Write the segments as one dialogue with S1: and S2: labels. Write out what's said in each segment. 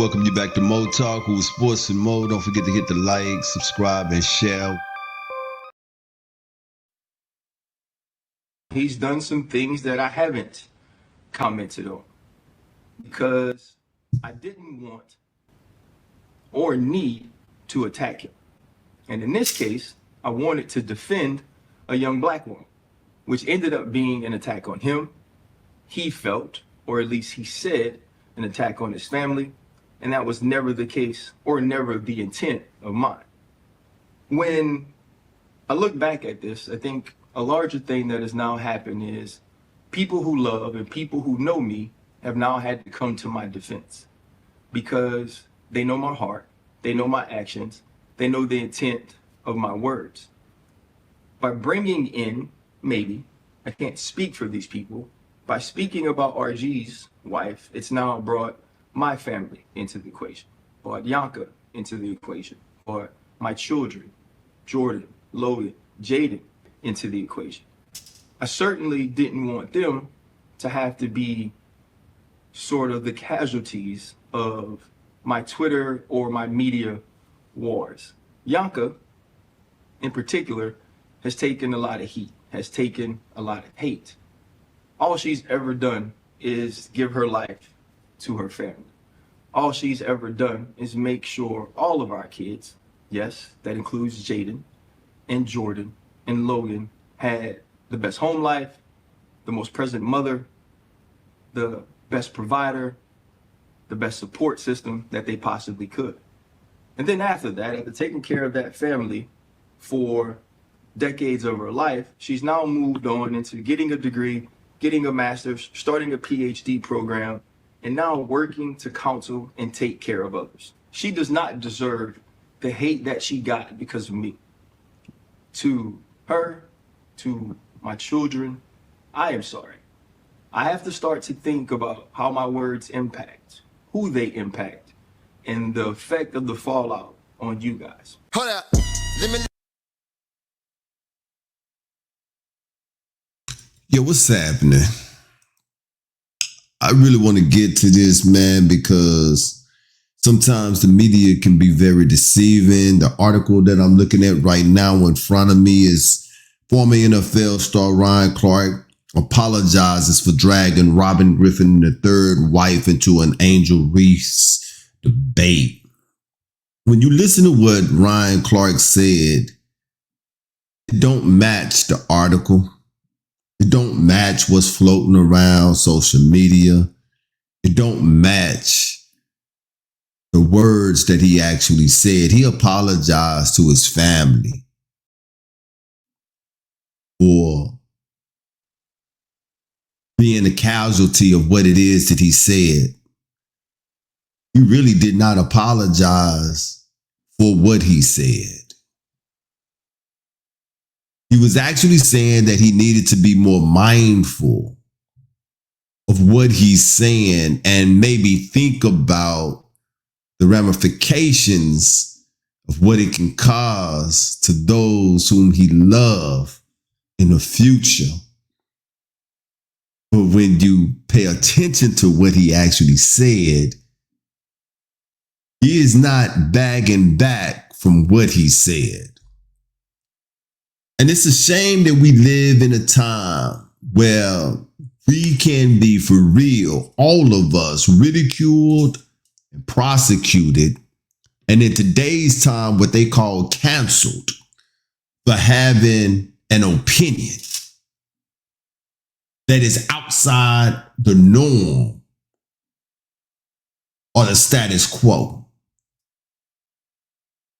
S1: welcome you back to Mo Talk, who is Sports and Mo. Don't forget to hit the like, subscribe, and share.
S2: He's done some things that I haven't commented on because I didn't want or need to attack him. And in this case, I wanted to defend a young black woman, which ended up being an attack on him. He felt, or at least he said, an attack on his family. And that was never the case or never the intent of mine. When I look back at this, I think a larger thing that has now happened is people who love and people who know me have now had to come to my defense because they know my heart, they know my actions, they know the intent of my words. By bringing in, maybe, I can't speak for these people, by speaking about RG's wife, it's now brought my family into the equation, brought Yanka into the equation, brought my children, Jordan, Logan, Jaden, into the equation. I certainly didn't want them to have to be sort of the casualties of my Twitter or my media wars. Yanka, in particular, has taken a lot of heat, has taken a lot of hate. All she's ever done is give her life to her family. All she's ever done is make sure all of our kids, yes, that includes Jaden and Jordan and Logan, had the best home life, the most present mother, the best provider, the best support system that they possibly could. And then after that, after taking care of that family for decades of her life, she's now moved on into getting a degree, getting a master's, starting a PhD program, and now working to counsel and take care of others. She does not deserve the hate that she got because of me. To her, to my children, I am sorry. I have to start to think about how my words impact, who they impact, and the effect of the fallout on you guys.
S3: Hold up.
S1: Yo, what's happening? I really want to get to this, man, because sometimes the media can be very deceiving. The article that I'm looking at right now in front of me is former NFL star Ryan Clark apologizes for dragging Robin Griffin III wife into an Angel Reese debate. When you listen to what Ryan Clark said, it don't match the article. It don't match what's floating around social media. It don't match the words that he actually said. He apologized to his family for being a casualty of what it is that he said. He really did not apologize for what he said. He was actually saying that he needed to be more mindful of what he's saying and maybe think about the ramifications of what it can cause to those whom he loved in the future. But when you pay attention to what he actually said, he is not bagging back from what he said. And it's a shame that we live in a time where we can be, for real, all of us, ridiculed and prosecuted, and in today's time, what they call canceled for having an opinion that is outside the norm or the status quo.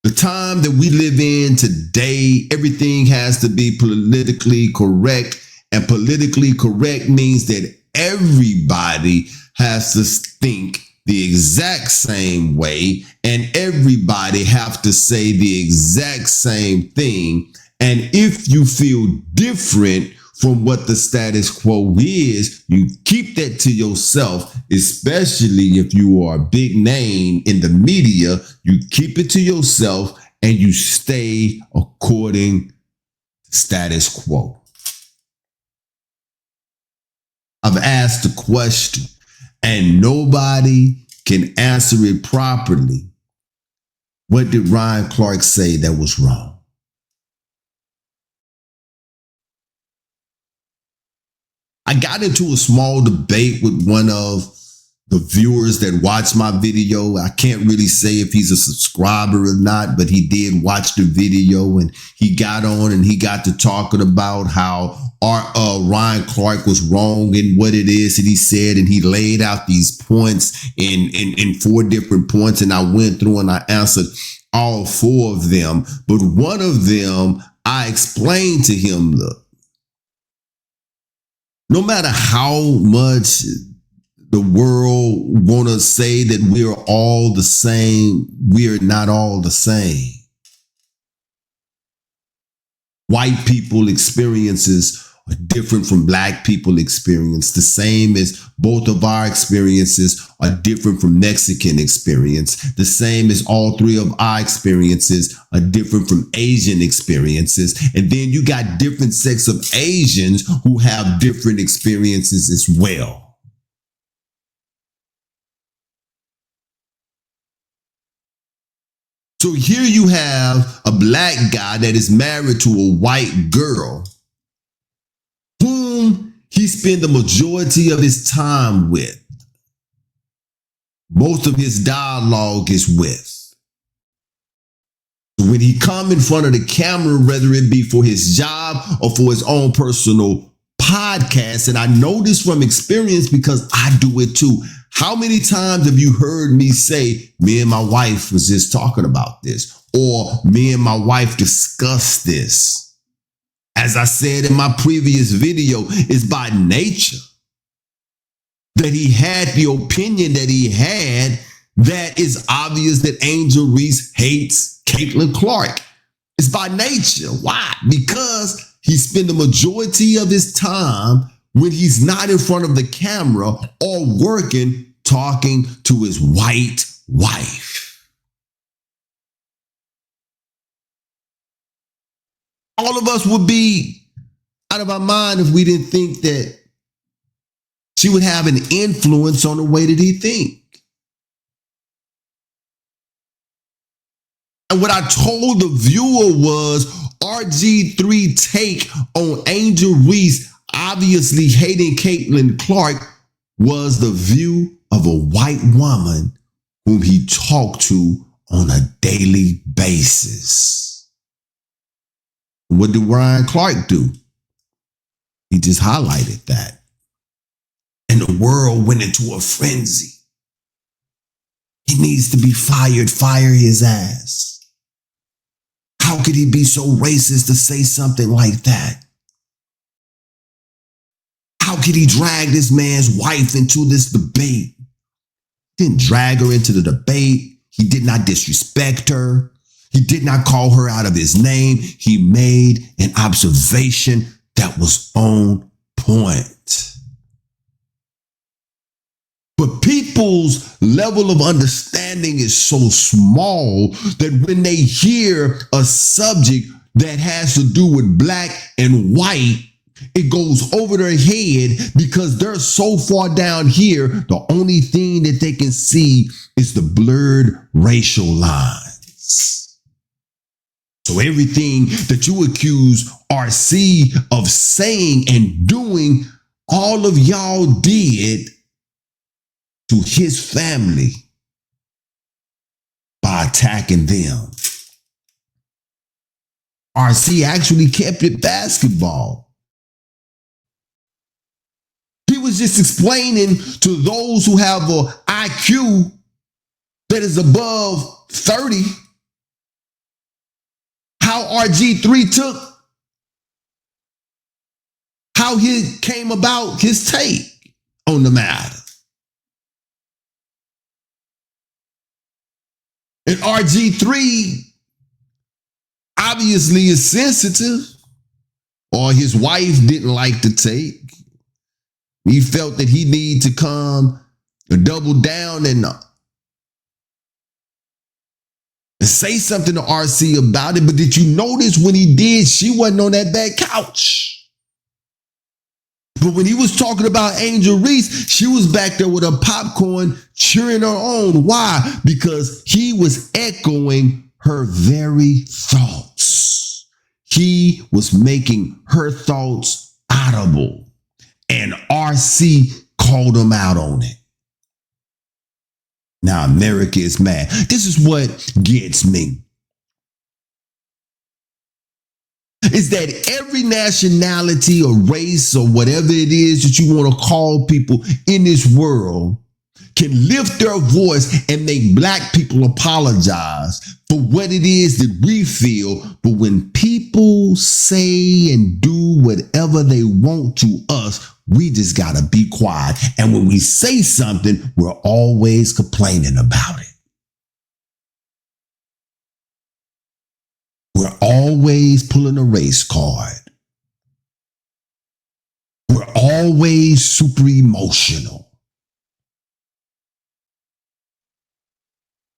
S1: The time that we live in today, everything has to be politically correct, and politically correct means that everybody has to think the exact same way, and everybody have to say the exact same thing. And if you feel different from what the status quo is, you keep that to yourself, especially if you are a big name in the media. You keep it to yourself and you stay according to status quo. I've asked the question and nobody can answer it properly. What did Ryan Clark say that was wrong? I got into a small debate with one of the viewers that watched my video. I can't really say if he's a subscriber or not, but he did watch the video, and he got on and he got to talking about how Ryan Clark was wrong in what it is that he said, and he laid out these points in 4 different points, and I went through and I answered all 4 of them. But one of them, I explained to him, look, no matter how much the world want to say that we're all the same, we're not all the same. White people experiences are different from black people experience. The same as both of our experiences are different from Mexican experience. The same as all 3 of our experiences are different from Asian experiences. And then you got different sects of Asians who have different experiences as well. So here you have a black guy that is married to a white girl whom he spent the majority of his time with. Most of his dialogue is with. When he come in front of the camera, whether it be for his job or for his own personal podcast, and I know this from experience because I do it too. How many times have you heard me say, me and my wife was just talking about this, or me and my wife discussed this? As I said in my previous video, it's by nature that he had the opinion that he had. That is obvious that Angel Reese hates Caitlin Clark. It's by nature. Why? Because he spent the majority of his time when he's not in front of the camera or working, talking to his white wife. All of us would be out of our mind if we didn't think that she would have an influence on the way that he thinks. And what I told the viewer was RG3 take on Angel Reese obviously hating Caitlin Clark was the view of a white woman whom he talked to on a daily basis. What did Ryan Clark do? He just highlighted that. And the world went into a frenzy. He needs to be fired. Fire his ass. How could he be so racist to say something like that? How could he drag this man's wife into this debate? He didn't drag her into the debate. He did not disrespect her. He did not call her out of his name. He made an observation that was on point. But people's level of understanding is so small that when they hear a subject that has to do with black and white, it goes over their head because they're so far down here. The only thing that they can see is the blurred racial lines. So everything that you accuse RC of saying and doing, all of y'all did to his family by attacking them. RC actually kept it basketball. He was just explaining to those who have an IQ that is above 30 how RG3 took, how he came about his take on the matter. And RG3 obviously is sensitive, or his wife didn't like the take. He felt that he needed to come and double down and say something to RC about it. But did you notice when he did, she wasn't on that back couch? But when he was talking about Angel Reese, she was back there with her popcorn cheering her on. Why? Because he was echoing her very thoughts. He was making her thoughts audible. And RC called him out on it. Now America is mad. This is what gets me. Is that every nationality or race or whatever it is that you want to call people in this world can lift their voice and make black people apologize for what it is that we feel. But when people say and do whatever they want to us, we just got to be quiet. And when we say something, we're always complaining about it. We're always pulling a race card. We're always super emotional.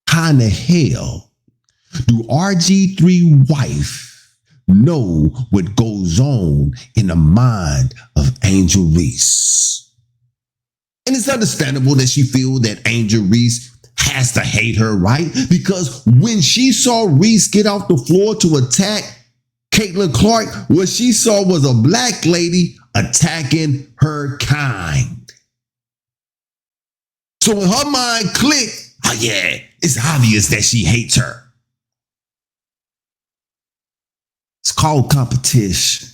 S1: How in the hell do RG3 wife know what goes on in the mind of Angel Reese? And it's understandable that she feels that Angel Reese has to hate her, right? Because when she saw Reese get off the floor to attack Caitlin Clark, what she saw was a black lady attacking her kind. So when her mind clicked, oh yeah, it's obvious that she hates her. It's called competition.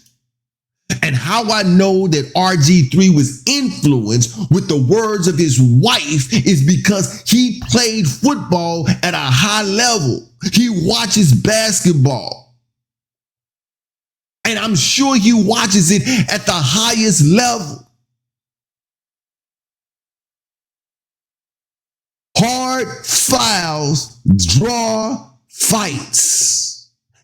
S1: And how I know that RG3 was influenced with the words of his wife is because he played football at a high level. He watches basketball. And I'm sure he watches it at the highest level. Hard fouls draw fights.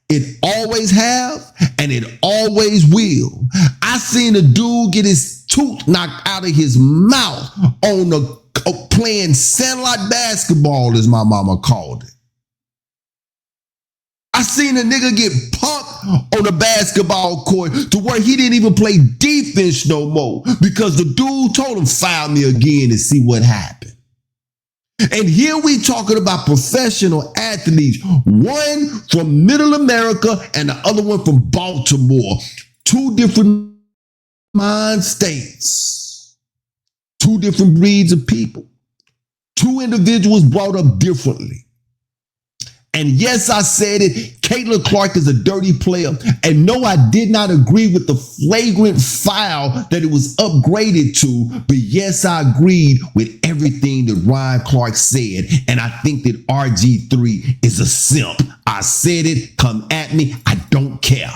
S1: It always have, and it always will. I seen a dude get his tooth knocked out of his mouth on playing satellite basketball, as my mama called it. I seen a nigga get punked on the basketball court to where he didn't even play defense no more because the dude told him, foul me again and see what happened. And here we talking about professional athletes, one from Middle America and the other one from Baltimore. Two different mind states, two different breeds of people, two individuals brought up differently. And yes, I said it, Caitlin Clark is a dirty player. And no, I did not agree with the flagrant foul that it was upgraded to. But yes, I agreed with everything that Ryan Clark said. And I think that RG3 is a simp. I said it, come at me, I don't care.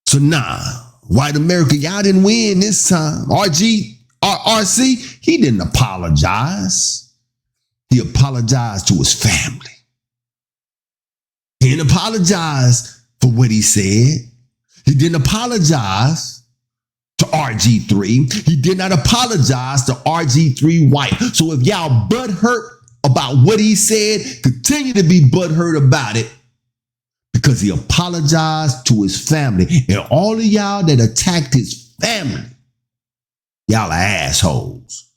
S1: So nah, white America, y'all didn't win this time. RC, he didn't apologize. He apologized to his family. He didn't apologize for what he said. He didn't apologize to RG3. He did not apologize to RG3 White. So if y'all butthurt about what he said, continue to be butthurt about it, because he apologized to his family. And all of y'all that attacked his family, y'all are assholes.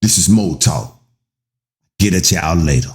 S1: This is Mo Talk. Get at y'all later.